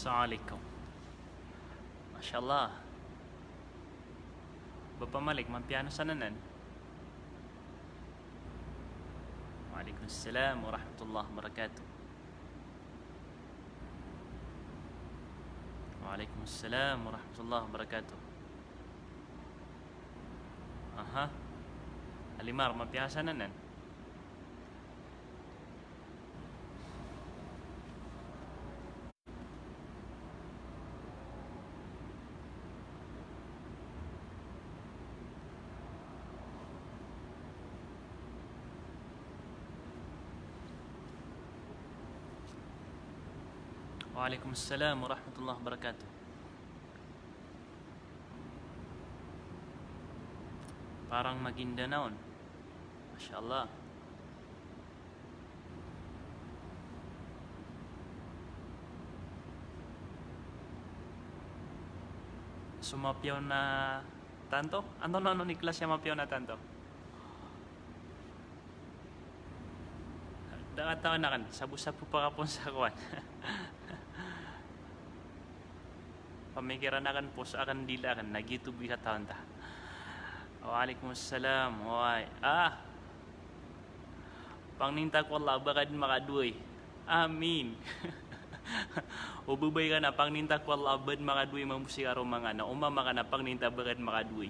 Assalamualaikum. Masya Allah. Bapak Malik, mampiano sananan? Waalaikumsalam warahmatullahi wabarakatuh. Waalaikumsalam warahmatullahi wabarakatuh. Aha. Alimar, mampiano sananan? Waalaikumsalam warahmatullahi wabarakatuh. Parang Maguindanaon. Masya Allah. Sumapiaw na tanto? Ano ni kelas yang mapiaw na tanto? Nakatawa na kan, sabu-sabu pa kapon sa kuwan. Pamikiran akan pos akan dila kan, nagitu bisa tahun ta. Waalaikumsalam. Wai. Pangninta ko Allah bakad makaduy. Amin. Ububay ka na pangninta ko Allah bakad makaduy mamusik aro mga na umama ka na pangninta bakad makaduy.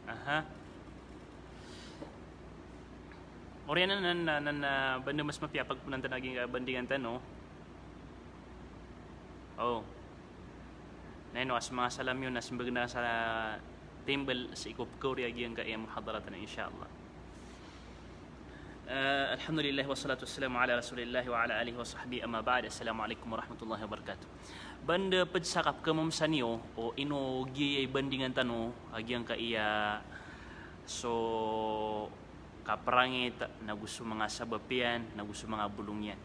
Aha. Oriana na banda mas mapiapag po ng tanaging bandingan tano. Oh. Neno as mga salam yun as magna sa timbal sa ikup Korea giyang kaya muhadaratan insyaallah. Alhamdulillah wassalatu wassalamu ala rasulillah wa ala alihi wa sahbihi amma ba'd. Assalamualaikum warahmatullahi wabarakatuh. Banda padsakap kamamsanyo o ino giyay bandingan tano agiyang kaya so kaprangit na gusto mga sabapian, na gusto mga bulungyan.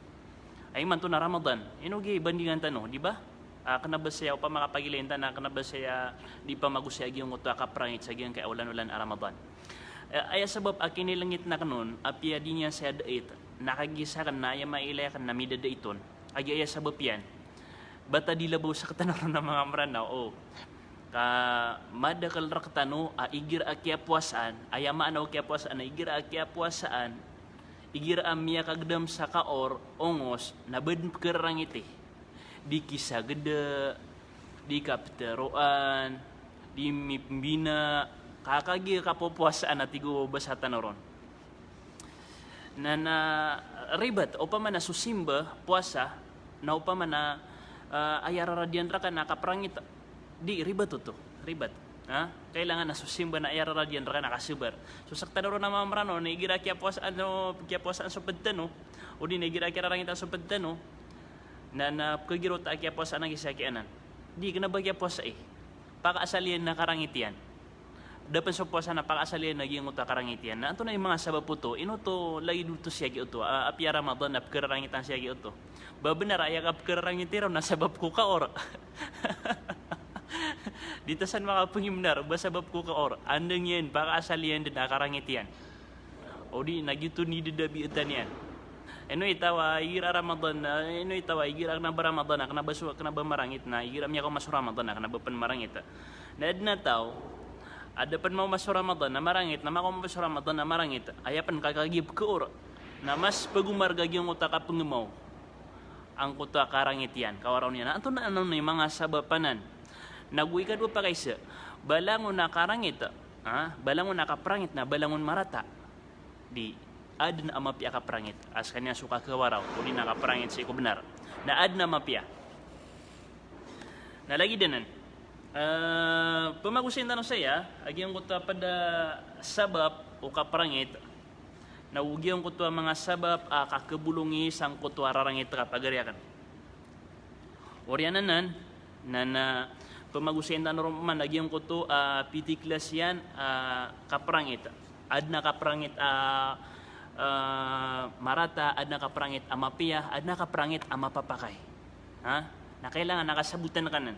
Ay man to na Ramadan, inugi bandingan tano, di ba? Kanaba saya pa makapagilenta na kanaba saya di pa magusaya gyung uto kaprangit sa gyung kay ulan-ulan a Ramadan. Ay sabab akinilangit na kanon, apia di niya saya dait, nakagisa kan na ay mailaya kan na midadaiton. Agi ay sabab yan. Bata di labaw sa katanaron ng mga maranaw, ka madakal raktano igir akya puasaan ayama anaw kya puasaan igir akya puasaan igir amya kagdam sa kaor ongos na bed kerangiti di kisah gede di kapteroan di mimbina kakagi kapupuasaan at igo basatan ron na ribat upama na susimba puasa na upama na ayara radian ra ka nakaprangit di ribat to ribat kailangan na susimba na ayara radian ra nakasubar so sakta ro na mamrano ni gira kya puasaan so pedtano o di ni gira kya rangita so pedtano na kagiro ta kya puasaan ang isakianan di kana ba kya puasa pakaasalian na karangitian dapat so puasa na pakaasalian naging uta karangitian na anto na yung mga sabab puto ino to lagi duto siya gi uto apya Ramadan ap karangitan siya gi uto babenar aya kap karangitiraw na sabab ko ka or dito san makapangimnar basabab ko ka or andeng yan pakaasalian din nakarangitian o di nagyuto ni dedabi utan yan eno itawa igira Ramadan eno itawa igira na Ramadan kana basu kana marangit na igira miya ko masuk Ramadan kana bapan marangit na adna taw ada pan mau masuk Ramadan na marangit na mako masuk Ramadan na marangit ayapan kakagib ko or na mas pagumar gagyong utaka pengemaw ang kuta karangitian kawaraw niya na anto na ano ni mga sabapanan nagui ka do pa kaysa balangon na karangit balangon na kaprangit na balangon marata di ad na mapia kaprangit as kanya suka kawaraw o di nakaprangit sa iko benar na ad na mapia na lagi dinan pamagusin tanong saya agyang kuta pada sabab o kaprangit na ugyang kuta mga sabab kakabulungi sang kuta rarangit kapagariakan oriananan na pamagusin tanong man agyang kuto piti klas yan kaprangit adna kaprangit marata adna kaprangit amapia adna kaprangit amapapakay na kailangan nakasabutan kanan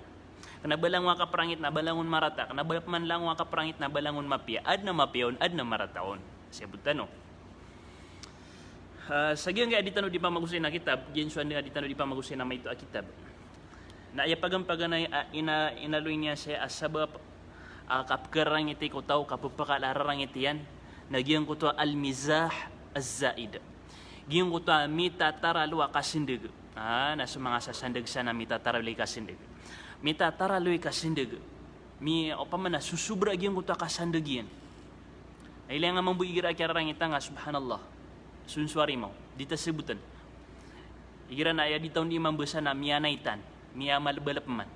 kana balang wa kaprangit na balangon marata kana man lang wa kaprangit na balangon mapia adna mapion adna marataon sabutan no Sagiang nga di tanong di pa magusin na kitab, ginsuan nga di tanong di pa magusin na may ito a kitab. Na iapagampagan na inaloy niya siya asabab kapkerang iti ko tao kapapakalararang iti yan. Nagyang ko to al-mizah az-zaid. Giyang ko to mitataralwa kasindig. Nasa mga sasandag sana mitataralwa kasindig. Mitataralwa kasindig. O pa man na susubra giyang ko to kasandag yan. Ilang nga mambuigira kirarang ita nga subhanallah. Sunsuari mo. Dita sebutan. Igira na di taon di mambesa na miyanaitan. Miya malabalap man.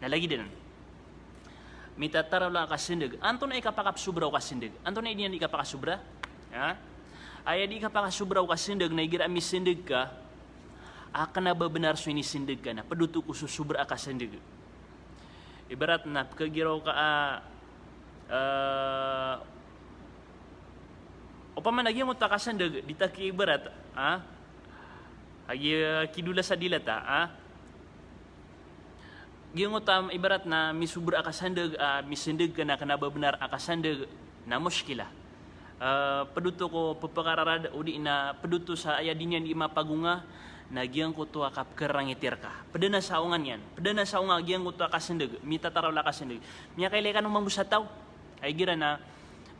Nalagi din. Mitataraw lang kasindig. Anto na ikapakap subraw kasindig. Anto na hindi ikapakasubra? Ay di ikapakasubraw kasindig na igira misindig ka. Aka na ba benar so inisindig ka na. Paduto ko susubra kasindig. Ibarat na kagiraw ka o pa man nagyang uta kasandag dita ki ibarat agi kidula sa dilata gyang uta ibarat na misubra akasandag misindig ka na kanaba benar akasandag na muskila paduto ko papakararad udi na paduto sa aya dinyan di mapagunga nagyang ko to kapkerang itir ka padana saungan yan padana saunga gyang ko to kasandag mitataraw la kasandag miya kailay kanong mambusataw ay gira na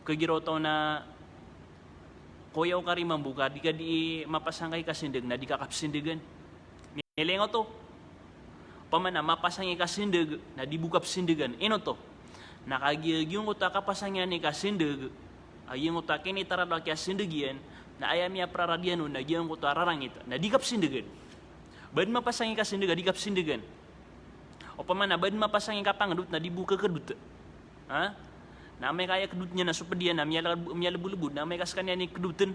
kagiro to na kuyaw ka rin mambuka, di ka di mapasangay kasindig na di ka kapsindigan. Nilengo to. Pamana, mapasangay kasindig na di buka kapsindigan. Ino to. Nakagiyagyong uta kapasangyan ni kasindig, ayong uta kinitarala kaya sindigian, na ayam ya praradiano na giyang uta rarangit, na di kapsindigan. Bad mapasangay kasindig, di kapsindigan. O pamana, bad mapasangay kapangdut na di buka kedut. Na may kaya kedutnya na supedian na miya lebud-lebud na may kaskan ni kedutan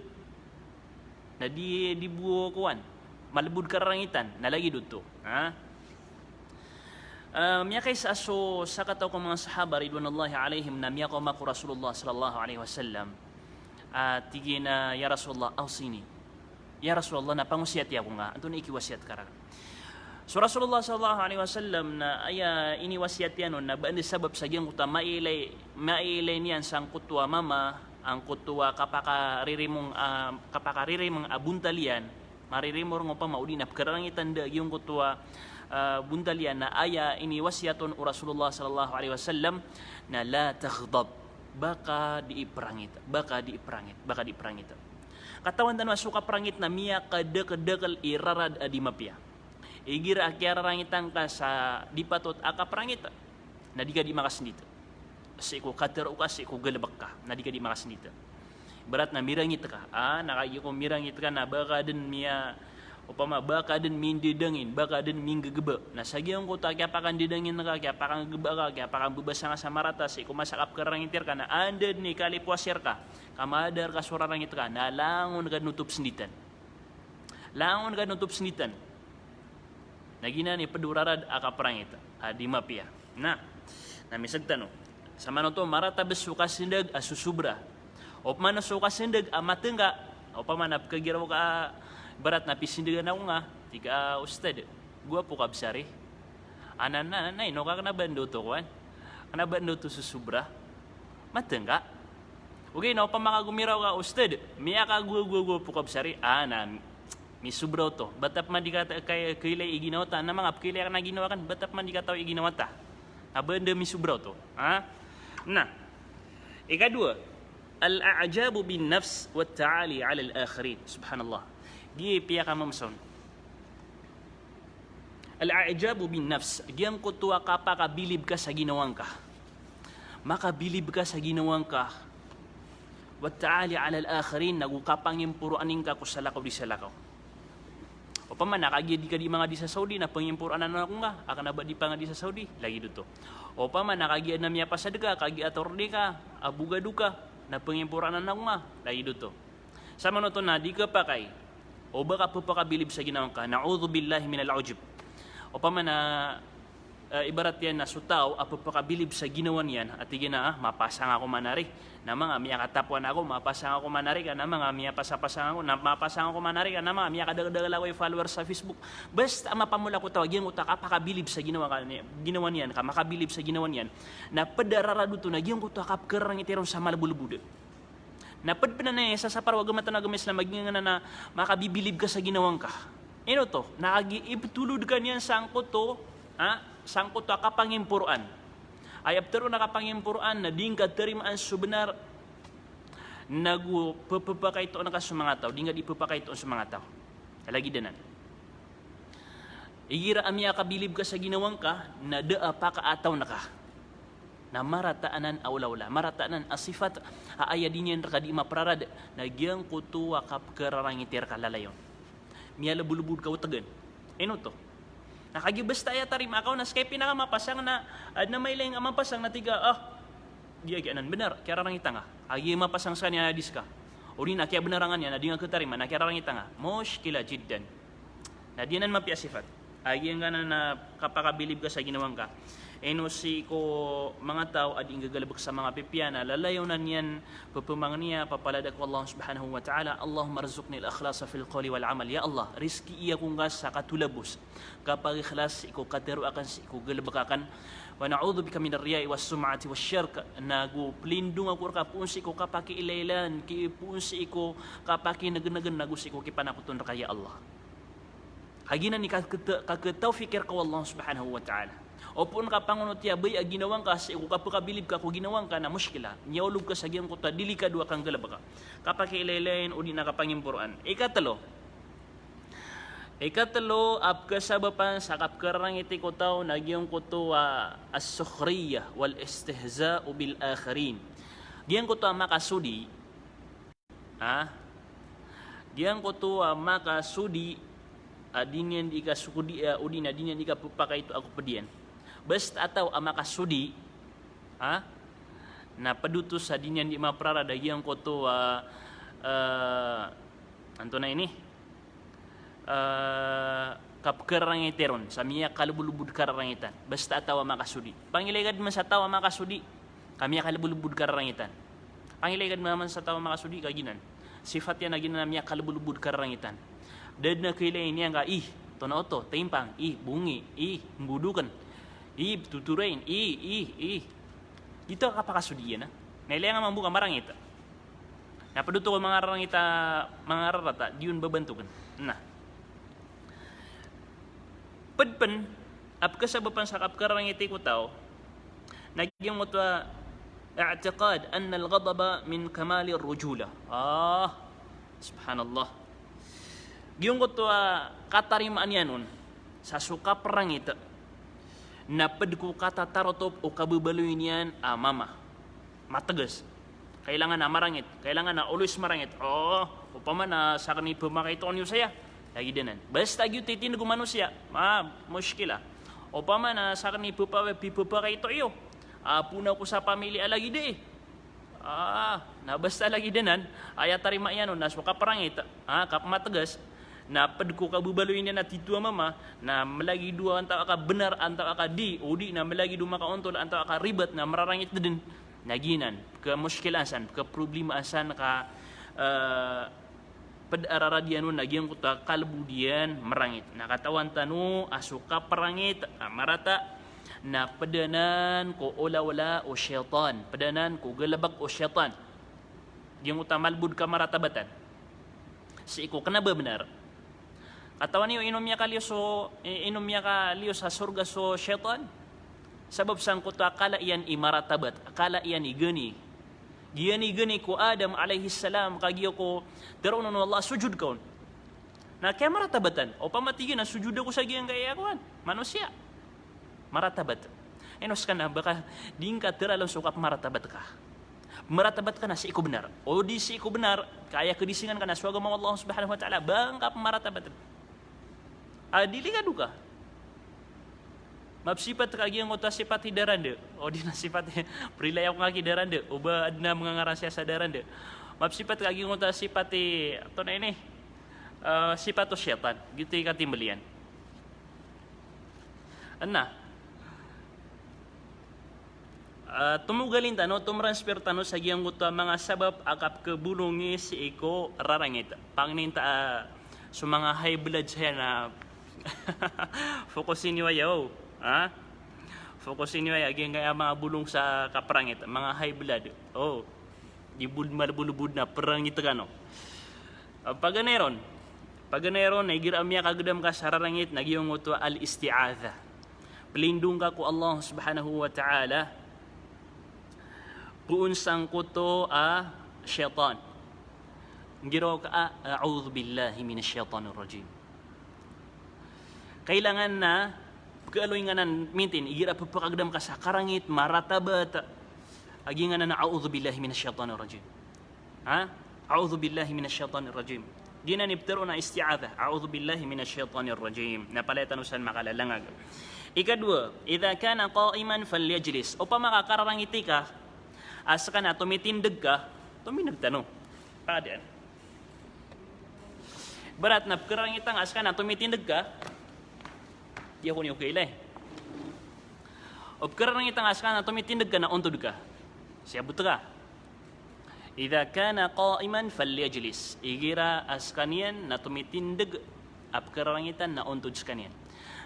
na di buo kuan malebud karangitan na lagi duto miya kay sa aso sa kataw ko mga sahaba ridwanullahi alaihim na miya ko maku Rasulullah sallallahu alaihi wasallam tigi na ya Rasulullah awsini ya Rasulullah na pangusiat ya ko nga anto na ikiwasiat karang. So Rasulullah sallallahu alaihi wasallam na aya ini wasiat yan na ba sabab sa giyang kuta mailay niyan sang kutwa mama ang kutwa kapakaririmong abuntalian maririmor ngo pa maudi na karangitan da giyang kutwa buntalian na aya ini wasiaton Rasulullah sallallahu alaihi wasallam na la taghdab baka diiprangit katawan tan masuka prangit na miya kadekal irarad adimapya igira akyara rangitan ka sa dipatot akaprangita na di ka di makasindita kasi ko kater o kasi ko galabak ka na di ka di makasindita berat na mirangit ka nakagi ko mirangit ka na baka din miya upama baka din mindidangin baka din minggagaba na sagyang ko ta kaya pakan didangin ka kaya pakan gaba ka kaya pakan bubasa nga sa marata si ko masakap ka rangitir ka na andad ni kalipwasir ka kamadar ka sura rangit ka na langon ka nutup senditan nagina ni pedurarad akaprangit di mapia na misag tanong sa mano to marata besuka sindag asusubra o man suka sindag amatengga o pa man kagiraw ka barat na pisindigan ako nga tika ustad gua po kabsari anana nay no ka na bando to kwan kana bando to susubra matengga okay no pa makagumiraw ka ustad miya ka gua po kabsari misubraw to. Batap man di ka kailay iginawata. Na mga kailay ka na ginawa kan, batap man di ka tao iginawata. Abanda misubraw to. Na, ikadua, al-a'jabu bin nafs wa ta'ali ala al-akhirin. Subhanallah. Di piya ka mamson. Al-a'jabu bin nafs. Diyan ko tuwa ka pa kabilib ka sa ginawang ka. Makabilib ka sa ginawang ka. Wa ta'ali ala al-akhirin. Nagukapang yung puruanin ka kung salakaw di salakaw. O pa man, nakagya di ka di mga di sa Saudi na pangimpuran na ako nga, aka na ba di pa nga di sa Saudi, lagi dito. O pa man, nakagya na miya pasad ka, kagya atorni ka, abugado ka, na pangimpuran na ako nga, lagi dito. Sama no to na, di ka pa kay, o baka papakabilib sa ginawang ka, na'udhu billahi minal ujub. O pa man na, ibarat yan na sutaw, apapakabilib sa ginawan yan, at tigin na, mapasang ako manari, na mga miya katapuan ako, mapasang ako manari ka, na mga miya pasapasang ako, na mapasang ako manari ka, na mga miya kadagdagal ako yung followers sa Facebook. Basta mapamula ko tawag, yung utak, apakabilib sa ginawan yan, makabilib sa ginawan yan, na padararado to, na yung utak, kapkarang itirong sa malabulubudo. Napadpana na sa parwag agama Islam maging na makabibilib ka sa ginawang ka. Ino to, nakagi-ibtulod ka niyan sangkot to, sangkot to kapangimpuruan. Ay aptero nakapangimpuruan na ding ka terimaan subenar nagpapakay to na ka sa mga tao, ding ka ipapakay to sa mga tao. Lagi danan. Igira amya kabilib ka sa ginawang ka, na daa pa kaataw na ka. Na marataanan awlawla, marataanan asifat, aaya din yan rakadi maprarad, na giyang kutuwa kap kararangitir ka lalayon. Miya labulubud ka utagan. Eno to? Nakagibas tayo tarim akaw na skay pinakamapasang na may layang amapasang na tiga, giyagianan, benar, kaya rarangita nga. Agi mapasang sa niya hadis ka. O rin na kaya benarangan niya, na di nga katarima, na kaya rarangita nga. Moshkila jiddan. Na di nan mapiasifat. Agi nga na kapakabilib ka sa ginawang ka. Eno si ko mga tao ading gagalabak sa mga pipiyana lalayo na niyan papumangan niya papaladak ko Allah subhanahu wa ta'ala Allahumma rizukni al-akhlasa fil qawli wal amal ya Allah rizki iya kong gas sa katulabos kapag ikhlas iko katero akan iko galabak akan wa na'udhu bika min ar-riya'i was sum'ati was syirk nagu plindung ako kapunsi ko kapaki ilaylan ki punsi iko kapaki nagen-nagen nagus iko kipanakutun ka ya Allah haginan ni kakataw fikir ko Allah subhanahu wa ta'ala Opun ka pangunot ya bay ginawang ka sa kapakabilib ka ko ginawang ka na muskila nyawlog ka sa giyang kuta dili ka duwa kang galaba ka kapag ilaylayin o di nakapangimpuruan ikatalo ap kasabapan sa kapkarang iti ko tao na giyang kuto as-sukhriya wal istihza'u bil akharin giyang kuto makasudi giyang kuto makasudi adinyan di ka sukudi udin adinyan di ka pupakay ito ako pedian basta ataw amakasudi na padutos sa dinyan di maprara dagyang ko to anto na ini kapkarangiteron sa miya kalubulubud karangitan basta ataw amakasudi pangilegad man sa tawa makasudi kami kalubulubud karangitan pangilegad man sa tawa makasudi kaginan sifat yan na ginan miya kalubulubud karangitan dad na kilay niya nga tonoto timpang bungi mbudukan tuturain dito kapakasudiyan na nailangan mambuka marangita napaduto ko mga rarangita mga rarata diyon babantukan na padpan ap kasabapan sa kapkarangiti ko tao nagyang mo ta i'tiqad anna al-ghadaba min kamali ar-rujula subhanallah giyong ko to katarimaan yan nun sa suka perangita napad ko katatarotop o kabubaloyin yan mama matagas kailangan na marangit kailangan na always marangit upama na sa kanil pumakaiton nyo saya lagi dinan basta gyud titin gumano siya muskila upama na sa kanil pupakaito iyo punaw ko sa pamilya lagi di na basta lagi dinan ayat tarima yan na suka parangit kapmatagas na pad ko kabubaloyin niya na titua mama na malagi dua antaw ka benar antaw ka di na malagi dua makaontol antaw ka ribat na mararangit na din naginan ke muskilasan ke problemaasan ka pad araradian nun nagyang kuta kalbudian marangit nakatawan tanu asuka parangit marata na padanan ko wala o syaitan padanan ko galabag o syaitan yung utamalbud ka maratabatan si iko kana ba benar katawan niyo inom niya ka liyo sa surga so syaitan sabab sang kuto akala iyan imaratabat akala iyan igani gani ko Adam alaihi salam kagiyo ko pero no Allah sujud kaon na kaya maratabatan o pamatigin na sujud ako sa giyang kaya kuan manusia maratabat enos ka na baka din ka tiralang sukap maratabat ka na si iko benar o di si iko benar kaya kedisingan ka na suwaga mo Allah subhanahu wa ta'ala bangkap maratabat dili ka duka mapsipat kagi ang utas sipat hidarande o di na sipat prilay ako nga hidarande o ba adna mga ngarasya sa darande mapsipat kagi ang utas sipat ito na ini sipat o syaitan gitu katimbalian tumugalin tano tumransper tano sa giyang guta mga sabab akap kebulungi si iko rarangit pangninta so mga high blood siya na fokusin niyo ayaw fokusin niyo ayaw aging kaya mga bulong sa kaprangit mga high blood Gibud malbulubud na perang itu kan. Paganeron na igira amya kagedam ka sararangit nagyong uto al-isti'adha. Pelindung ka ku Allah Subhanahu wa ta'ala puun sang kuto syaitan. Ngiro ka a'udzu billahi minasyaitonir rajim. Kailangan na pagkaloynganan mintin igira papakagdam ka sa karangit maratabat agingan na a'udzu billahi minasyaitonir rajim. A'udzu billahi minasyaitonir rajim. Di na nibtaro na isti'adha. A'udzu billahi minasyaitonir rajim. Napalatanusan makalalangag. Ikadua, idza kana qa'iman falyajlis. O pa makakarangiti ka, asa ka na tumitindig ka, tuminagtano. Paadian. Berat na pagkarangitang asa ka na tumitindig ka, di ako niyo kailay. O pagkarangitang asa ka na tumitindig ka na untod ka, siyabot ka. Idza kana qa'iman falyajlis. Igira as kanian na tumitindig apkarangitan na untod sa kanian.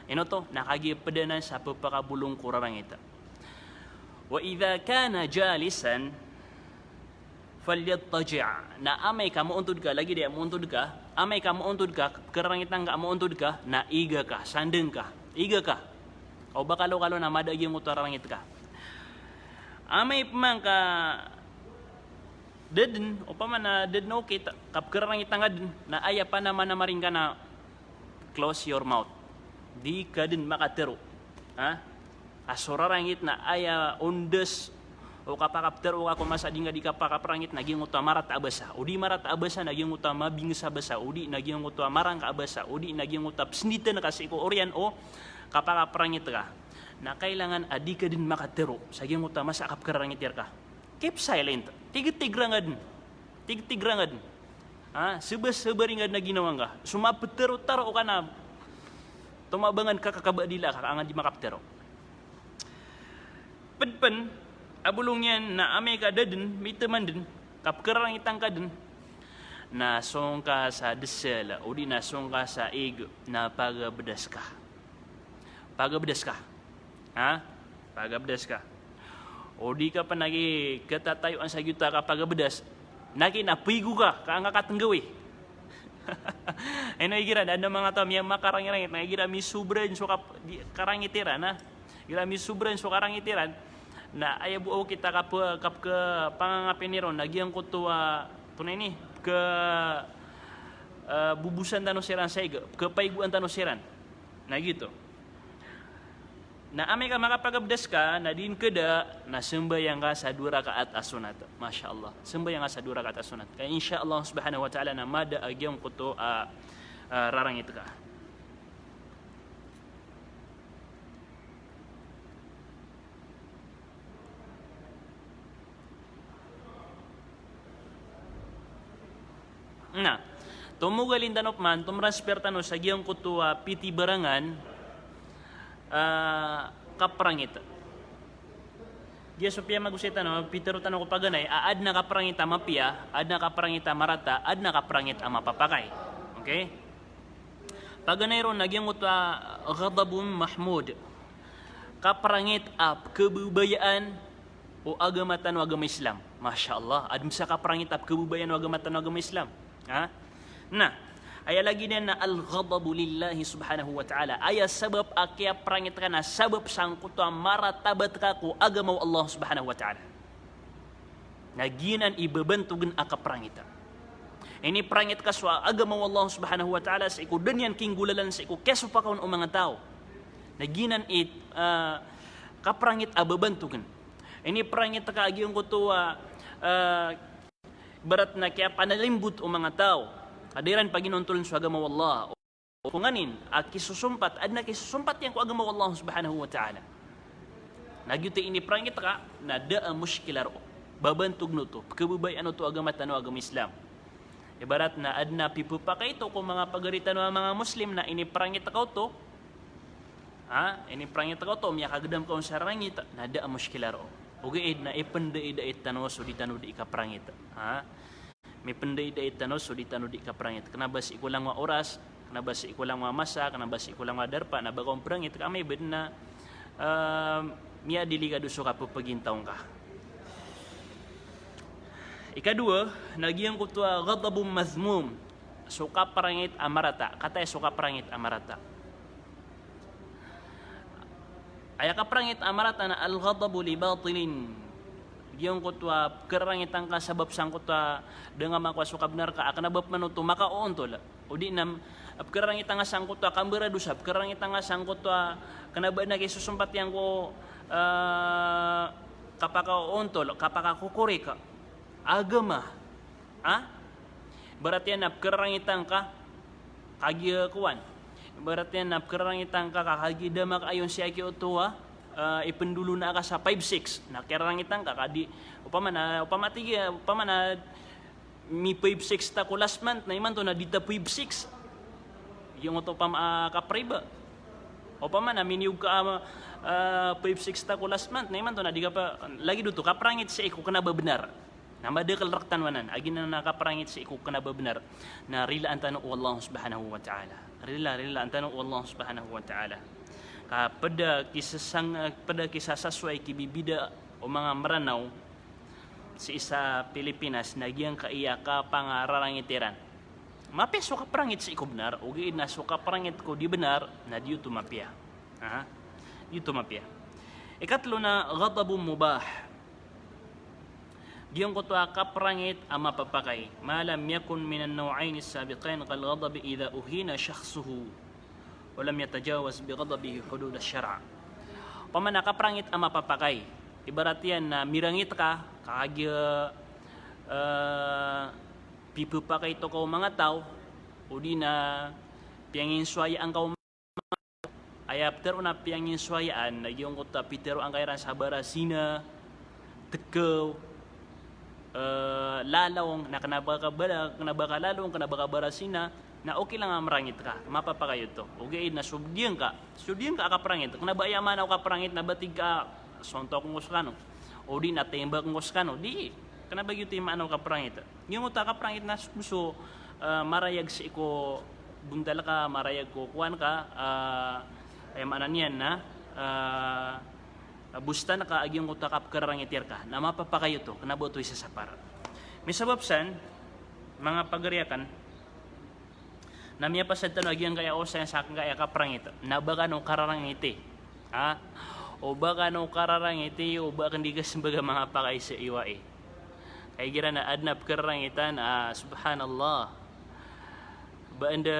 Ino to nakagipada sa pagpakabulong kurarangita. Wa idza kana jalisan falyattaji'. Na amay ka mo untod ka lagi dia mo untod ka, amay ka mo untod ka karangitan ka mo untod ka na iga ka, sandeng ka. Iga ka. O bakalo-kalo na madagi mo tarangit ka. Amay pamang ka dedin o pa man na dedno kita kapkerang itangad na aya pa naman na maring ka na close your mouth di ka din makatero asurarangit na aya undes o kapakapter o ako masading nga di kapakaprangit naging utamarat abasa o di marat abasa naging utama bingsa basa o di naging utamarang ka abasa o di naging utap snita na kasi ko oryan o kapakaprangit ka na kailangan adi ka din makatero sa ging utama sa kapkerangit ka. Keep silent. Tigit-tigrangad. Tigit-tigrangad. Sebes-sebaringad na ginawa ka. Sumapetero-taro ka na. Tumabangan ka kakabadila ka. Kaangan di makaptero. Padpan, abulong yan na amay ka dadin, may teman din. Kapkerang itang ka din. Nasong ka sa desel. O di nasong ka sa ig na pagabedas ka. Pagabedas ka. Pagabedas ka. O di ka pa nagi katatayuan sa yuta ka pagabedas, nagi napigo ka, kaanga katenggawi. Ano igira ada mga tao miya makarangirangit, na igira mi subran so karangitiran na. Igira mi subran so karangitiran na ay buo kita kap ke pangangapiniron nagyang ko to tunay ni ke bubusan tano siran sa iga, ke paiguan tano siran. Na gitu. Na amay ka makapagabdas ka, na din kada, na sembayang ka sa 2 rakaat as-sunat. Masya Allah. Sembayang ka sa 2 rakaat as-sunat. Kaya insya Allah subhanahu wa ta'ala na mada agyang kuto rarangit ka. Na, tumugalin tanop man, tumraspertano sa agyang kuto piti barangan, kaprangita. Dia supaya magusita no pitero tanong ko paganay aad na kaprangita mapia, ad na kaprangita marata, ad na kaprangita mapapakay. Okay? Paganay ron nagyang utwa ghadabun mahmud. Kaprangit ap kebubayaan o agamatan o agama Islam. Masya Allah, ad sa kaprangit ap kebubayaan o agamatan o agama Islam. Nah, aya lagi din na al-ghadabu lillahi subhanahu wa ta'ala. Aya sabab akia prangit ka na sabab sangkuto maratabat ka ku agama Allah subhanahu wa ta'ala. Naginan ibabantugan aka prangita. Ini prangit ka sa agama Allah subhanahu wa ta'ala sa iku danyan kinggulalan sa iku keso pa kaun o mga tao. Naginan kaprangit ababantugan. Ini prangit ka agiyong kuto barat na kaya panalimbut o mga tao. Kadiran paginuntulun sa agama Allah. O kunganin, kisusumpat, ad na kisusumpat yan ko agama Allah subhanahu wa ta'ala. Nagyuti ini prangit ka, na da'a mushkilar o. Babantog no to, kabubayan no to agama tano agama Islam. Ibarat na ad na pipupa ka ito kung mga pagaritan ng mga Muslim na ini prangit ka to, ini prangit ka to, miya kagdam ka sa rangit, na da'a mushkilar o. Ugaid na ipandaid tano so di tano di ka prangit. May panday-day tano so di tano di ka prangit. Kenapa si ikulang wa oras, kenapa si ikulang wa masa, kenapa si ikulang wa darpa na bagong prangit ka may bed na miya dili ka duso ka pagintaw ka. Ikadua, nagyang ko to ghadabun mazmum. Suka parangit amarata. Katay suka parangit amarata. Aya ka parangit amarata na al-ghadabu li batilin. Giyong ko to karangitan ka sabab sang ko to dengan makwa suka benar ka akan abab manuto maka ontol. O di nam karangitan nga sang ko to kambera dusap karangitan nga sang ko to kanaba na kisusumpat yang ko kapaka ontol kapaka kukuri ka agama berarti nap kerangitan ka kagi kuan berarti nap kerangitan ka kagi damak ayon si aki utua ipendulu na ka sa 5-6 na kerangitan ka kadi upama na mi 5-6 ta ko last month na iman to na dita 5-6 yung to pam kapriba upama na miniug ka 5-6 ta ko last month na iman to na di ka pa lagi duto kaprangit si iko kana ba benar na madekal raktanwanan agin na nakaprangit si iko kana ba benar na rila antano Allah subhanahu wa ta'ala rila antano Allah subhanahu wa ta'ala pada kisah sasway kibibida o mga maranaw sa isa Pilipinas nagyang kaiya ka pangararangitiran mapeso ka prangit si iko benar o giin na so ka prangit ko di benar na diyo tumapya diyo tumapya ikatlo na ghadabun mubah giyong ko to kaprangit ang mapapakay malam yakun minan nawain sabiqain kal ghadab idha uhina shakhsuhu walam yatajawaz bi ghadabihi hudud asy-syara' paman nakaprangit ang mapapakay ibarat yan na mirangit ka kagya pipupakay to ko mga tao o di na piyangin suaya ang kau ayap tero na piyangin suayaan nagyong ko ta pitero ang kairan sa barasina tekaw lalawong na kanabaka lalawong kanabaka barasina na okay lang ang marangit ka mapapakayo to okay na subdiyan ka akaprangit kanabaya man ako kaprangit na batig ka sontok ngos kano o di na tembak ngos kano di kanabagyo ti maano kaprangit yung uta kaprangit na gusto marayag si ko bundal ka marayag ko kuan ka ay manan yan na busta na ka agyong utakap karangitir ka na mapapakayo to kanabotoy sa sapar may sababsan mga pagariakan na miya pasad tanong agyang kaya o sa akin kaya kaprangit na baka no kararangiti o baka no kararangiti o baka hindi ka simbaga mga pakay sa iwae kaya gira na adnap karangitan subhanallah ba anda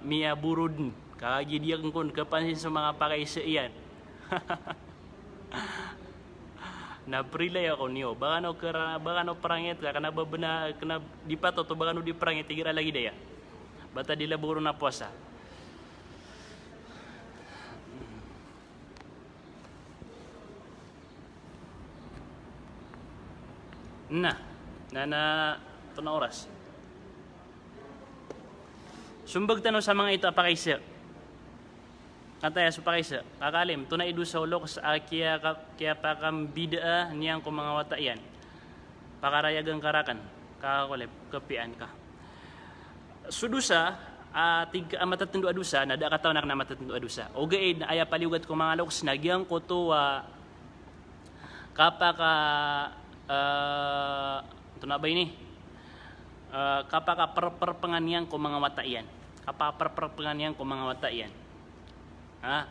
miya burud kagi dia kun kapansin sa mga pakay sa iyan na prilay ako niyo baka no parangit ka kana babena kana dipato to baka no diprangit tigira lagi daya bata dilaburo na puasa na ito na oras sumbag tanong sa mga ito apakaisa kataya sa pakaisa kakalim ito na idu sa ulok sa kaya pakam bida niyang kung mga watayan pakarayagang karakan kakakulip kapian ka sudusa matatendo adusa na da kataw na matatendo adusa oge na aya paliwat ko mga loks nagyang ko to kapaka ito na ba ini kapaka perpenganian ko mga watayan kapaperpenganian ko mga watayan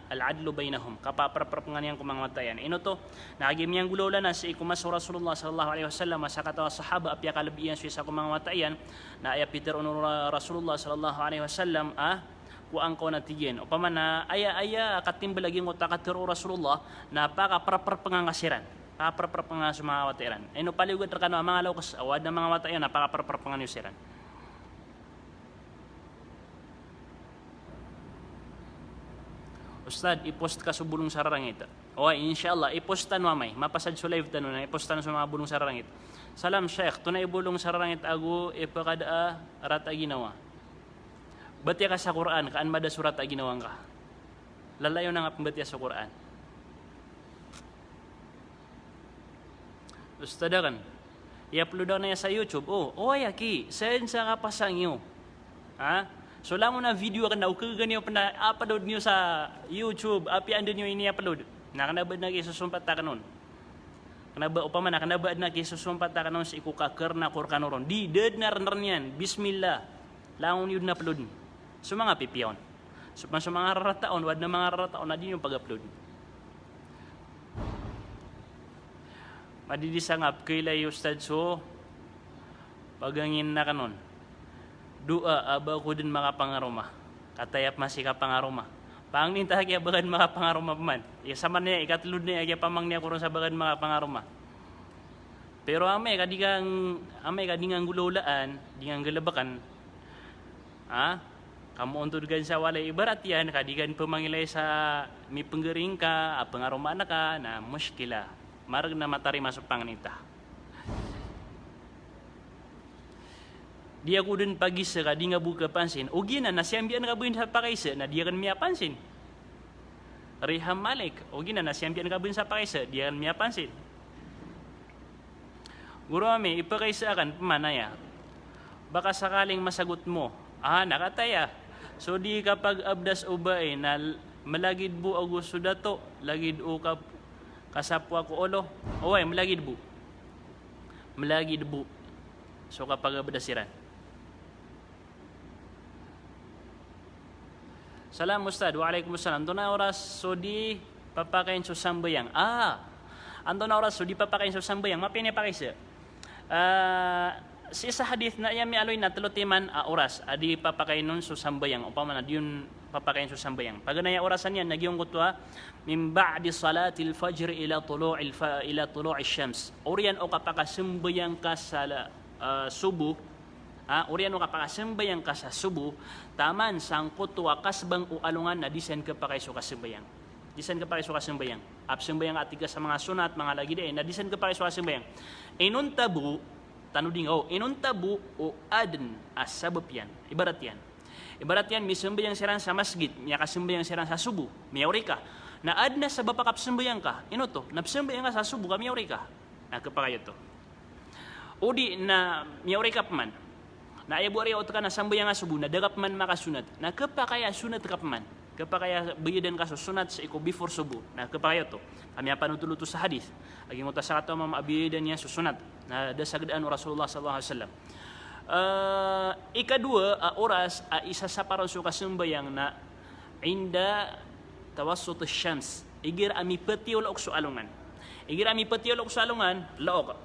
al-adlu bainahum kapaperpenganian ko mga watayan ino to nagim yang gulawla na si ikumas Rasulullah sallallahu alaihi wasallam sa katawa sahaba apya kalabiyan sa ko mga watayan na aya Peter Rasulullah sallallahu alaihi wasallam ku angko na tiyen o paman na aya katimbalaging utakatero Rasulullah na pakaperpengangasiran pakaperpengan sa mga watayan ino paligod rakano mga lawas awad na mga watayan na pakaperpengangasiran Ustad, i-post ka sa bulong sararangit. O inshallah, i-postan mamay. Mapasad sa live tanong na, i-postan sa mga bulong sararangit. Salam Sheikh, tunay bulong sararangit ago, ipakada rata ginawa. Batya ka sa Quran, kaan mada surat ginawang ka. Lalayo na nga pambatya sa Quran. Ustad kan, i-upload na niya sa YouTube. Ayaki, saan sa kapasang iyo? So lang mo na video kan daw kaganyo pa na upload niyo sa YouTube, api ando niyo ini upload. Nakanabad na isusumpat ta kanon. Kenapa upama na kenapa na kisusumpat ta kanon si ikukakar na kurkanoron. Di dead na renernyan. Bismillah. Laon yun na upload. So mga pipiyon. So mga rarataon, wad na mga rarataon na din yung pag-upload. Madidisangap kailay ustad so pagangin na kanon. Dua aba ko din makapangaroma. Katayap masika pangaroma. Pangnin ta kaya bagan makapangaroma man. Sama niya ikatlud niya kaya pamang niya kuron sa bagan makapangaroma. Pero amay kadingang gulaulaan, dingang galabakan. Kamu untuk gan sa walay ibarat yan, kadigan pemangilay sa mi penggering ka, pangaroma na ka, na muskila. Marag na matari masuk pangnita. Dia ko din pagisa ka, di nga buka pansin. O gina, nasyambian ka buin sa pakaisa, na dia kan miya pansin. Riham Malik, o gina, nasyambian ka buin sa pakaisa, dia kan miya pansin. Guro kami, ipakaisa kan, pamanaya. Baka sakaling masagot mo, nakataya. So di kapag abdas ubay na malagid bu Augusto dato, lagid o kasapwa ko olo, oy, malagid bu. Malagid bu. So kapag abdasiran. Salam Ustad, waalaikumsalam. Anto na oras so di papakain so sambayang. Anto na oras so di papakain so sambayang. Mapini pa kayo. Si isa hadith na yami aloy na telutiman oras adi papakain nun so sambayang. Upama na diyon papakain so sambayang. Pag na orasan yan nagyong kutwa min ba'di salatil fajr ila tulu'i syams. Orian o kapakasimbayang ka sa subuh. Orian o kapakasimbayang ka sa subuh. Taman sangkot kasbang ualungan na disen ka pa kayo kasimbayang. Disen ka pa kayo kasimbayang. Absimbayang atiga sa mga sunat, mga lagi din. Na disen ka pa kayo kasimbayang. Inuntabu, tanuding inuntabu o aden asabab yan. Ibarat yan, may simbayang siran sa masjid, may kasimbayang siran sa subuh, may ka. Na ad na sa bapakap simbayang ka, to, napsimbayang ka sa subuh ka, may ka. Nakapakayo to. O di na may ka man. Na ayabuari o ka na sambayang nga subuh, na dagap man makasunat. Na kapakaya sunat ka man. Kapakaya bayadan ka sa sunat sa iko before subuh. Na kapakaya to. Kami panutulo to sa hadith. Aging utasakato mamabiyadan niya sa sunat. Na dasagdaan Rasulullah sallallahu alaihi wasallam. Ikadua, oras isa sa parang suka sambayang na inda tawassut syams. Igir ami petiol ok sualungan. Igir ami petiol ok sualungan, laok.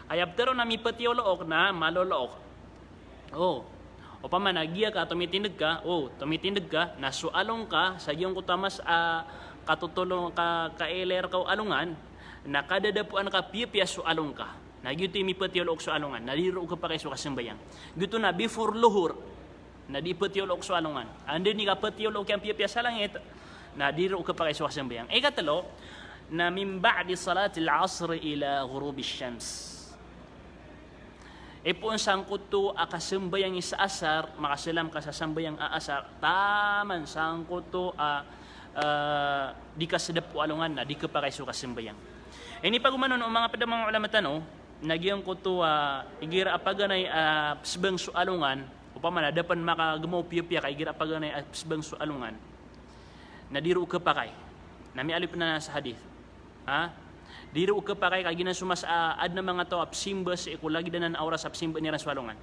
Ayabtero na mi petiol ok na malolook. Upama nagiya ka, tumitindig ka, na sualong ka, sa iyong kutamas katutulong ka kailer ka alungan, na kadadapuan ka piya sualong ka. Nagyuti mi petiol ok sualungan, nadiro ka pa kayo kasimbayang. Gito na before luhur, na di petiol ok sualungan. Andi ni ka petiol ok ang piya sa langit, nadiro ka pa kayo kasimbayang. Ikatalo, na min ba'di salatil asr ila ghurubi syams. Ipon sangkot to akasambayang isa asar, makasalam ka sa sambayang aasar, taman sangkot to di ka sadap po alungan na, di ka pa kayo kasambayang. Ini pagumanon ang mga padamang ulama tano, nagyang ko to igira apaganay psbang sualungan, upama na dapan makagamaw piya-piya ka igira apaganay psbang sualungan, na diro ka pa kay, nami alip na sa hadith. Diro ka pa kay kaginan sumas ad na mga to apsimba sa iko lagi danan oras apsimba ni raswalungan.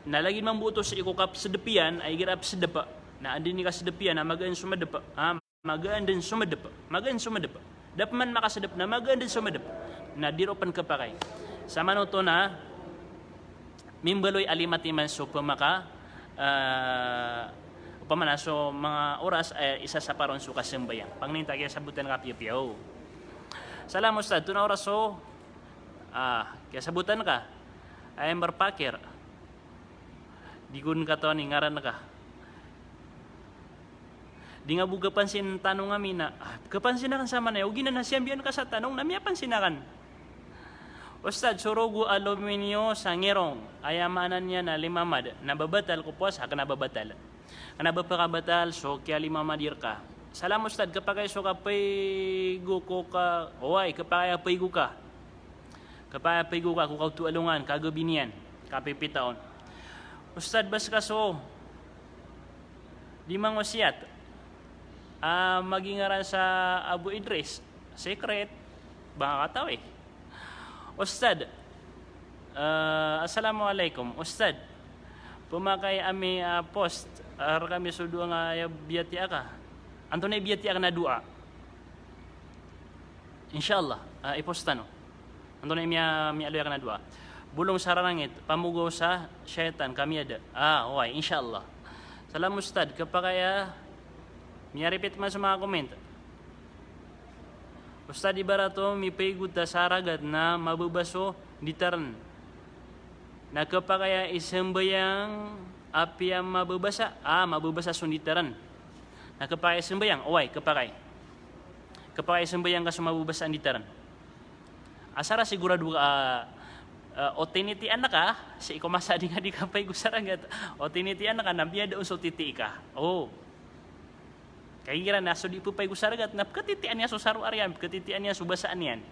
Nalagi man buto sa iko kap sedepian ay girap sedapa. Na andin ni ka sedepian na magaan sumadapa. Magaan din sumadapa. Magaan sumadapa. Dap man makasedap na magaan din sumadapa. Na diro pan ka pa kay. Sama no to na mimbaloy alimati man so pamaka upamanaso mga oras isa sa paron suka sembayang. Pangninta kaya sabutan ka piyo-piyo. Salam Ustad, tuna oras so, kaya sabutan ka, ay marpakir. Digun ka to, ningaran ka. Di nga buga pansin tanong amin na, kapansin na kan sama na, ugi na siyambian ka sa tanong, namiya pansin na kan. Ustad, surugo aluminyo sa ngirong, ayamanan niya na limamad, nababatal ko po, saka nababatal. Kanabapakabatal, so kaya limamadir ka. Salam Ustad, kapag kayo kapaygo ko ka, kapag kapaygo ka. Kapag kapaygo ka, kukaw tualungan, kagabi niyan, kapipitaon. Ustad, bas ka so, di mangosiyat, magingaran sa Abu Idris, secret, baka kataw eh. Ustad, Assalamualaikum. Ustad, pumakay ami post ar kami sudua nga biyati aka. Anto na biyati aka na dua. Insyaallah, iposta no. Anto na mi aloy aka na dua. Bulong sa rangit, pamugaw sa syaitan kami ada. Okay, insyaallah. Salam Ustad, kapag mi repeat man sa mga comment. Ustad ibarato mi paygut ta saragat na mabubaso ditaran. Na kapag isembayang api ang mababasa, mababasa sunditaran. Na kapag isembayang, kapag isembayang ka sa mababasa ditaran. Asara sigurado o tinitian na ka, si ikumasa di nga di kapay gusaragat, o tinitian na ka, nabiya doon so titi ka. Kaya na so di po pay gusaragat, napkatitian niya so saro ariyan, katitian niya so basaan yan.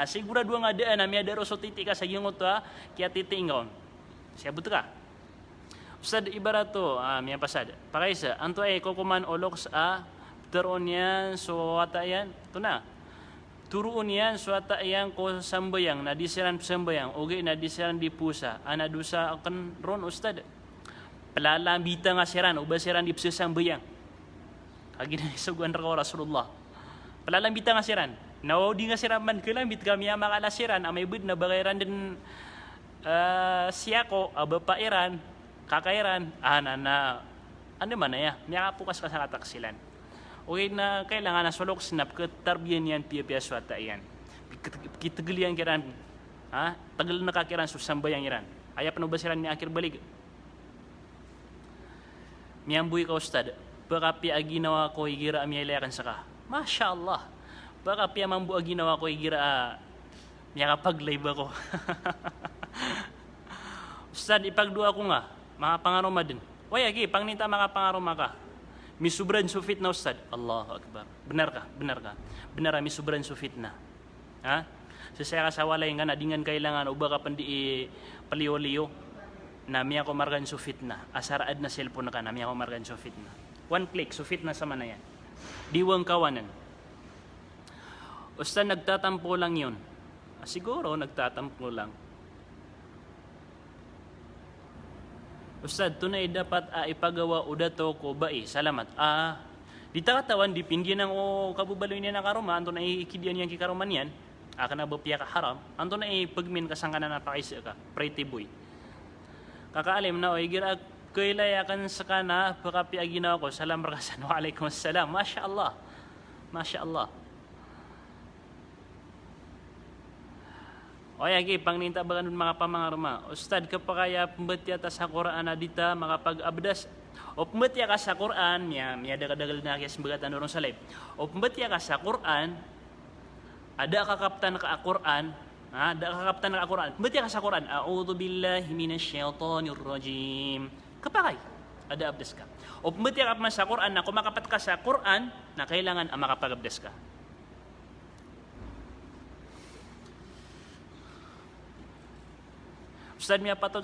Sigurado nga daan, nabiya daro so titi ka sa iyong ito, kaya titingon. Siya buto ka. Ustad ibarato, miya pasad. Pakaisa, anto ay kukuman olok sa teroon yan, so ata yan, ito na. Turuon yan, so ata yan ko sambayang, nadisiran sambayang, okay, nadisiran di pusa, anadusa akan ron, Ustad. Palalambita nga siran, ubasiran di pusa sambayang. Kagi na isuguan ra ko Rasulullah. Palalambita nga siran. Nawadi nga siran man, kilambit kami ang makalasiran, ang may bud na bagayaran din siya ko, abapairan, kakairan, ano man na ya, miya pukas ka sa kataksilan. Okay na kailangan na sulok snap, katarbiyan yan, piya-piya yan. Kitagalian kiran, tagal na kakiran, susambayang iran. Ayap na ba siran ni akir balig? Miyambuy ka Ustad, baka piya ginawa ko, igira amiyalayakan sa ka. Masya Allah, baka piya mambu ginawa ko, igira miya kapag-live ako. Ustad, ipagdua ko nga, mga pangaroma din. Agi, pangninta mga pangaroma ka. Misubran sufit na Ustad. Allahu Akbar. Benar ka? Benar misubran sufit na. Sasaya ka sa walay nga, nadingan kailangan, uba ka pandi paliyo-liyo, na miya ko margan sufit na. Asaraad na cellphone na ka, na miya ko margan sufit na. One click, sufit na sa manayan. Diwang kawanan. Ustad, nagtatampo lang yun. Siguro, nagtatampo lang. Ustad, tunay dapat ipagawa udato ko ba salamat. Di katawan, dipindi ng kabubaloy niya na karoma, anto na ikidian niya kikaroman yan, akan na bapiya ka haram, anto na ipagmin kasang ka na napakaisa ka, pretty boy. Kakaalim na, gira kailayakan sa kana, pagkapiya ginawa ko, salam rakasan, wa alaikum assalam, Masya Allah. Masya Allah. Agi, pangninta ba ganun mga pamangaruma? Ustad, kapakaya pembatya ta sa Quran adita, makapag-abdas. O pembatya ka sa Quran, miya dagal na kaya sembagatan dorong sa live. O pembatya ka sa Quran, ada kakaptan ka Quran, ada kakaptan ka Quran. Pembatya ka sa Quran, a'udhu billahi minasyaitonir rajim. Kapakay, ada abdas ka. O pembatya ka sa Quran, na kumakapat ka sa Quran, na kailangan makapag-abdas ka. Ustad, miya patod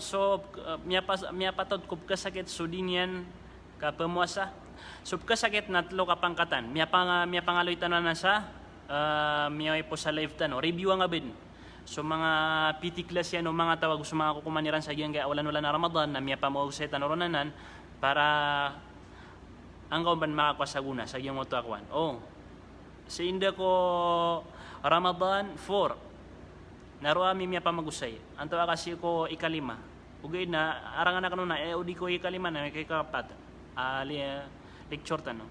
kub kasakit sudinian ka pemuasa. Sub kasakit natlo kapangkatan. Miya pangaloy tanan na sa miya po sa live tano. Review nga bin. So mga PT class yan o mga tawag sa mga kukumaniran sa giyang ulan-ulan na Ramadan na miya pamawag sa tanoronanan para ang kauban makakasaguna sa giyang moto akwan. Sa inda ko Ramadan 4. Naro ami miya pamagusay. Anto kasi ko ikalima. Ugay na arangan na kanuna udi ko ikalima na kay kapat. Lecture tano.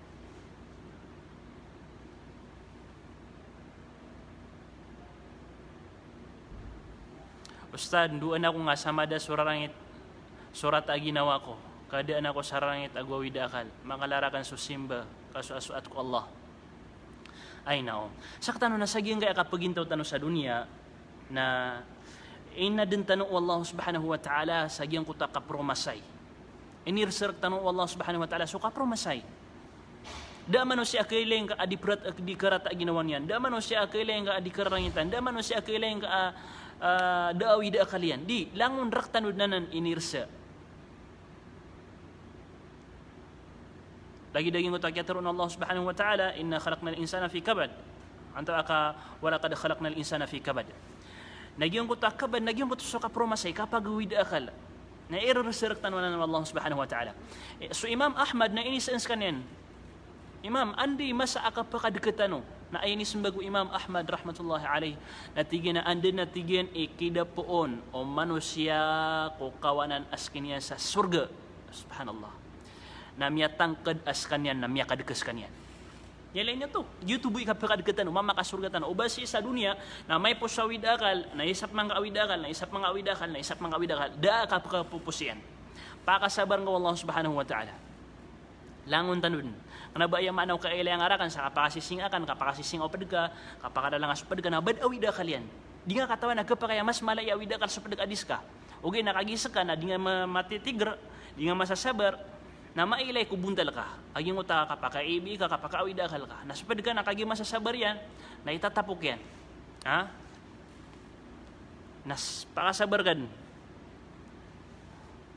Ustad, duan ako nga samada surarangit surat ginawa ko. Kadaan ako sa rangit agwawid akal. Makalarakan susimba kasuasuat ko Allah. Ay nao. Sakta no nasagyan kaya kapagintaw tano sa dunia na ina din tanong Allah subhanahu wa ta'ala sa giyang kuta kapromasay. Inirserk tanong Allah subhanahu wa ta'ala so kapromasay. Daman no siya kailang ka adiprat di karata ginawan yan. Daman no siya kailang ka adikarangitan. Daman no siya kailang ka daawi da kalian. Di langon raktanud nanan inirsa. Lagi daging utak yaturun Allah subhanahu wa ta'ala inna khalaqnal insana fi kabad. Anta aka wala kad khalaqnal insana fi kabad. Nagyong ko takabad, nagyong ko so ka promasay kapag wid akal. Na irresurrectan wala ng Allah subhanahu wa ta'ala. So Imam Ahmad na inisens kanyan. Imam, andi masa aka pakadikatano na inis bago Imam Ahmad rahmatullahi alayh natigyan na andin natigyan ikida poon o manusia ko kawanan askinyan sa surga. Subhanallah. Na miya tangkad askanyan, na miya kadikes kanyan. Yan niya to. YouTube ikapakadikatan, mamakasurgatan. O basi sa dunia, na may posawid akal, naisap mga awid akal, naisap mga awid akal, naisap mga awid akal, da kapakapupusiyan. Pakasabar nga Allah subhanahu wa ta'ala. Langon tanun. Kana ba iya manaw kaila yang arakan sa kapakasising akan, kapakasising opad ka, kapakadalang asupad ka, na bad awid akal yan. Di nga katawan na kapakaya mas malay awid akal supad adis ka. Okay, nakagisa ka na, di nga matitigra, di nga masasabar, na mailay kubuntal ka, aging uta ka, pakaibi ka, pakawid akal ka, nasupad ka, nakaging masasabar yan, na itatapok yan. Ha? Pakasabar ka.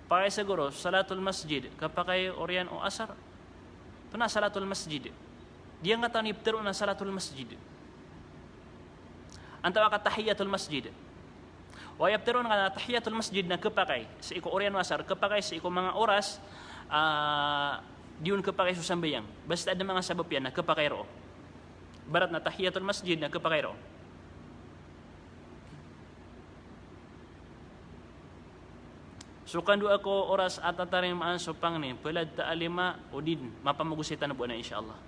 Pakay siguro, salatul masjid, kapakay oryan o asar, ito na salatul masjid. Di nga taon ibtiro na salatul masjid. Antawa ka tahiyatul masjid. Wayaptero nga tahiyatul masjid na kapakay sa iko oryan wasar kapakay sa iko mga oras diyon kapakay susambayang basta ada mga sabab yan na kapakay ro barat na tahiyatul masjid na kapakay ro so kando ako oras at ataring maan sopang ni pelad ta alima udin mapamagusitan na buwan na insyaallah.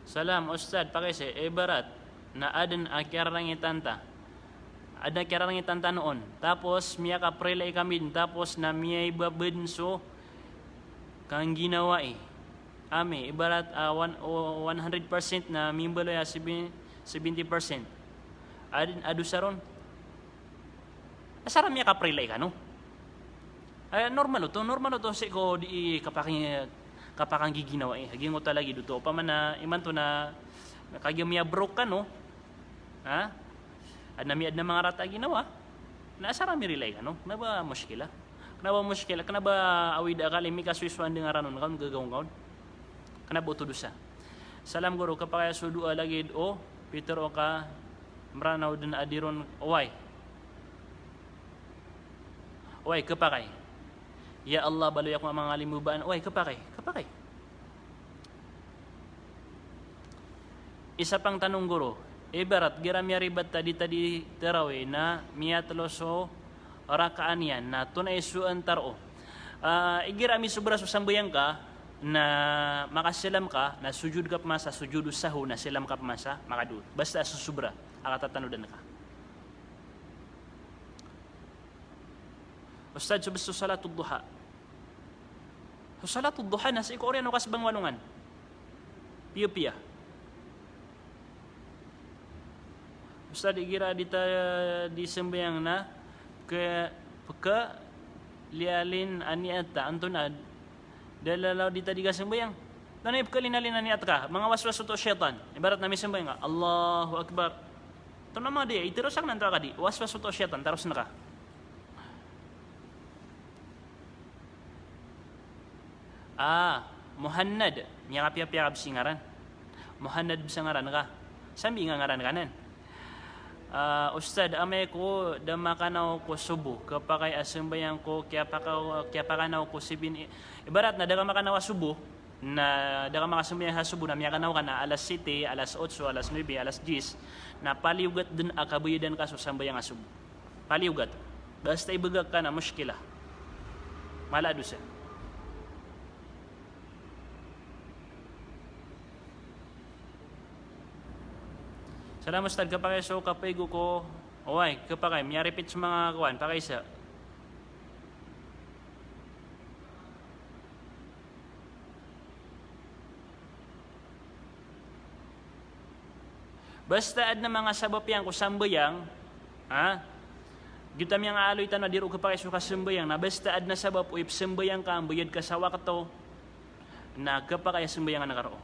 Salam ustad pakay sa barat na adan akirang itanta. Ada kirang itanta noon. Tapos miya ka prelay kami. Tapos na miya ibabenso kang ginawa eh. Ame, ibarat 100% na mimbalo ya 70%. Adin adusaron. Asara miya ka prelay ka no? Normal to si ko di kapakang giginawa eh. Haging mo talagi duto. Pa man na iman to na kagyo miya broke ka no? Ha? At namiad na mga rata ginawa, naasara mi relay ka, no? Kana ba muskila? Kana ba awid akal, imi kaswiswan din nga ranon, kaon gagawin kaon? Kana ba utudusa? Salam guru, kapag sudu alagid o, Peter o ka, maranaw din adiron, Oway, kapakay. Ya Allah, baloy ako mga limubaan, Oway, kapakay. Isa pang tanong guru, ibarat gira miya ribat tadi terawe na miya taloso rakaan yan na tunay suan taro. Igira mi sobra susambayang ka na makasilam ka na sujud ka masa sujudu sahu na silam ka masa makadu. Basta susubra akatatanudan ka. Ustad subesto salatul duha. Salatul duha na sa iko oriano kasbang walungan. Piya. Ustad igira dita di sembayang na ke lialin aniata antunad dalalaw dita diga sembayang tanay pakalinalin aniat ka mga waswas to syaitan ibarat nami sembayang nga Allahu akbar to nama dia itirosak nan ka di waswas to syaitan taros na ka Muhannad niya kapya singaran Muhannad bisangaran ka sambi nga ngaran kanan Ustad, amay ko damakanaw ko subo kapag asambayan ko kaya pakanaw ko sibin ibarat na daga makanaw subo na daga makasambayan subo na miyakanaw ka na alas 7, alas 8, alas 9, alas 10 na paliugat din akabuyadan ka sa sambayang subo paliugat basta ibagag ka na muskila malado siya. Salamat Ustad kapag so kapay ko Oway, kapag miya repeat sa mga kawan pakay sa basta ad na mga sabap yan kusambayang Gitam yang aloy tanwa diro kapag so kasambayang na basta ad na sabap uip sambayang ka ang bayad ka sa wakato na kapag sambayang na nakaro.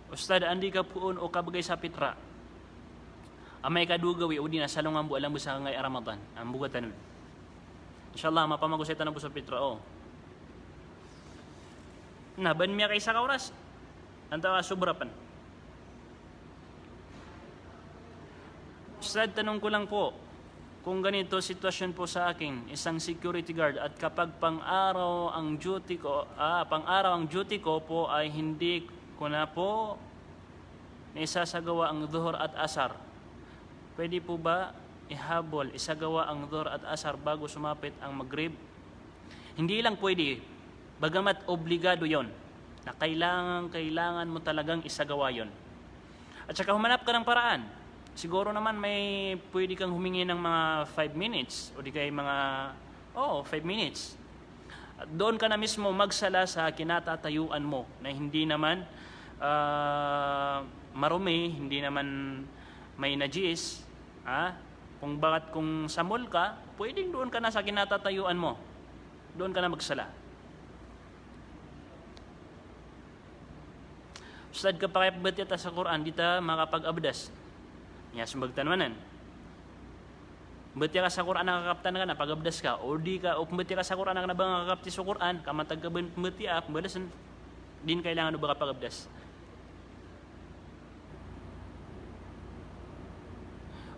Ustad, andi ka puon o kabagay sa pitra. Amay kadugawi o di na salong ang bualang busa ngay Ramadan. Ang bugatan nun. Inshallah, mapamagusay tanong po sa pitra. Nah, ban miya kay sa kauras. Antawa sobrapan. Ustad, tanong ko lang po, kung ganito sitwasyon po sa akin, isang security guard, at kapag pang-araw ang duty ko po ay hindi ko na po isasagawa ang dhuhr at asar. Pwede po ba isagawa ang dhuhr at asar bago sumapit ang maghrib? Hindi lang pwede, bagamat obligado yon, na kailangan mo talagang isagawa yon. At saka humanap ka ng paraan. Siguro naman may pwede kang humingi ng mga 5 minutes o di kaya mga 5 minutes. At doon ka na mismo magsala sa kinatatayuan mo na hindi naman marumi, hindi naman may najis. Kung samol ka, pwedeng doon ka na sa kinatatayuan mo. Doon ka na magsala. Ustad, kapag batyata sa Quran, di ta makapag-abdas. Ya, sumbagtanwanan. Batya ka sa Quran, nakakaptan ka na, pag-abdas ka, o di ka, o batya ka sa Quran, nakakapti sa Quran, kamatag ka batya, pambadasan, din kailangan ba kapag-abdas.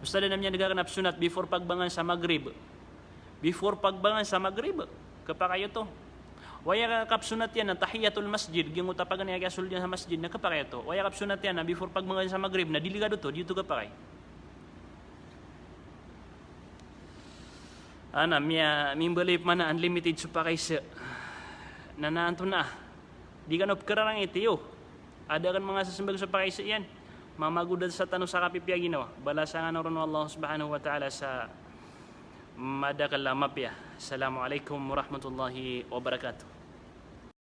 Ustad, na niya nagaganap sunat before pagbangan sa Maghrib. Before pagbangan sa Maghrib, kapakayo to. Waya kap sunat yan na tahiyatul masjid, ginguta pa ganyan kasul diyan sa masjid na kapakay to. Waya kap sunat yan na before pagbangan sa Maghrib na diligado to, dito kapakay. Mimbalip man na unlimited supakay sa nananto na. Di ka nopkararang itiyo. Ada kan mga sasambag supakay sa yan. Mamagudad sa tanong sa kapipya ginawa. Balasa nga na ron Allah subhanahu wa ta'ala sa madakal lamapya. Assalamualaikum warahmatullahi wabarakatuh.